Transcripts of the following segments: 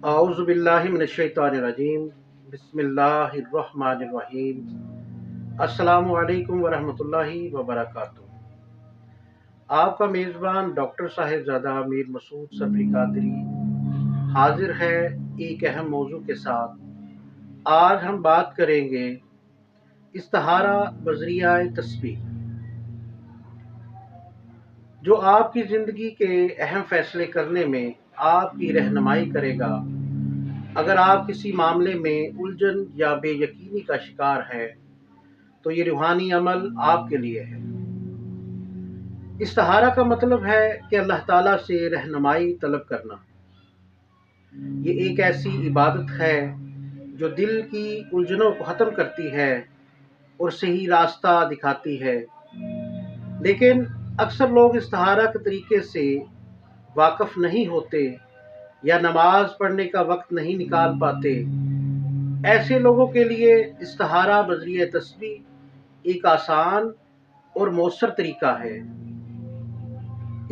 अऊज़ु बिल्लाहि मिनश्शैतानिर्रजीम बिस्मिल्लाहिर्रहमानिर्रहीम। अस्सलामु अलैकुम वरहमतुल्लाहि वबरकातुहू। आपका मेज़बान डॉक्टर साहिबजादा मीर मसूद सफरी कादरी हाजिर है एक अहम मौजू के साथ। आज हम बात करेंगे इस्तिहारा बज़रिया तस्बीह, जो आपकी ज़िंदगी के अहम फैसले करने में आपकी रहनुमाई करेगा। अगर आप किसी मामले में उलझन या बेयकीनी का शिकार है तो ये रूहानी अमल आपके लिए है। इस्तिहारा का मतलब है कि अल्लाह ताला से रहनुमाई तलब करना। ये एक ऐसी इबादत है जो दिल की उलझनों को ख़त्म करती है और सही रास्ता दिखाती है। लेकिन अक्सर लोग इस्तिहारा के तरीके से वाकिफ़ नहीं होते या नमाज पढ़ने का वक्त नहीं निकाल पाते। ऐसे लोगों के लिए इस्तिहारा बज़रिया तस्बीह एक आसान और मौसर तरीका है।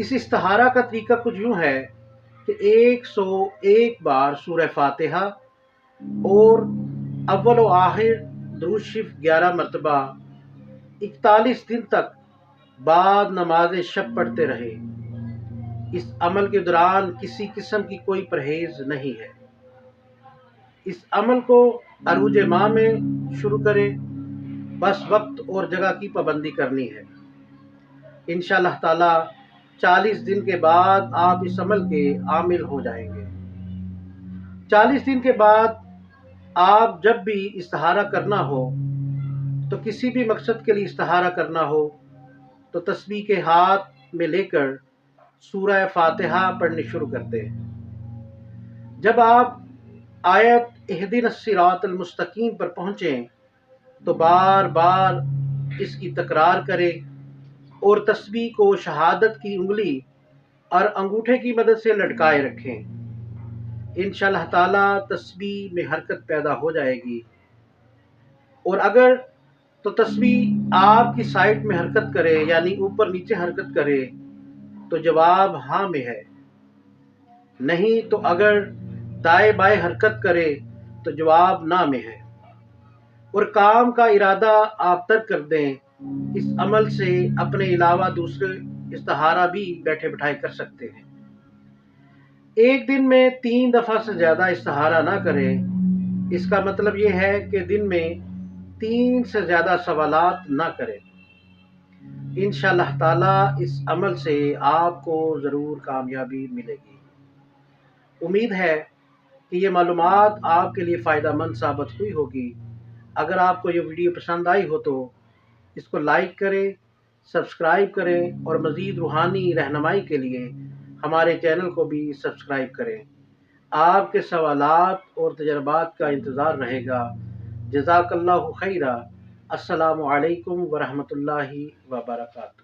इस इस्तिहारा का तरीका कुछ यूँ है कि 101 बार सूरह फातिहा और अव्वल व आखिर दुरूद शरीफ 11 मरतबा 41 दिन तक बाद नमाज शब पढ़ते रहे। इस अमल के दौरान किसी किस्म की कोई परहेज नहीं है। इस अमल को अरूज माह में शुरू करें, बस वक्त और जगह की पाबंदी करनी है। इंशाअल्लाह ताला 40 दिन के बाद आप इस अमल के आमिल हो जाएंगे। 40 दिन के बाद आप जब भी इस्तिहारा करना हो, तो किसी भी मकसद के लिए इस्तिहारा करना हो, तो तस्बीह के हाथ में लेकर सूरह फातिहा पढ़नी शुरू करते हैं। जब आप आयत इहदिनस सिरातल मुस्तकीम पर पहुँचें तो बार बार इसकी तकरार करें और तस्बीह को शहादत की उंगली और अंगूठे की मदद से लटकाए रखें। इंशाअल्लाह ताला तस्बीह में हरकत पैदा हो जाएगी। और अगर तो तस्बीह आपकी साइड में हरकत करे, यानी ऊपर नीचे हरकत करे, तो जवाब हाँ में है। नहीं तो अगर दाएं बाएं हरकत करे तो जवाब ना में है। और काम का इरादा आप तर्क कर दें। इस अमल से अपने अलावा दूसरे इस्तिहारा भी बैठे बिठाए कर सकते हैं। एक दिन में 3 दफ़ा से ज़्यादा इस्तिहारा ना करें। इसका मतलब ये है कि दिन में 3 से ज़्यादा सवालात ना करें। इंशाअल्लाह ताला इस अमल से आपको ज़रूर कामयाबी मिलेगी। उम्मीद है कि ये मालूमात आपके लिए फ़ायदा मंद साबित हुई होगी। अगर आपको ये वीडियो पसंद आई हो तो इसको लाइक करें, सब्सक्राइब करें और मज़ीद रूहानी रहनुमाई के लिए हमारे चैनल को भी सब्सक्राइब करें। आपके सवालात और तजर्बात का इंतज़ार रहेगा। जज़ाकल्लाहु खैरा। अस्सलामु अलैकुम वरहमतुल्लाहि वबरकातुहू।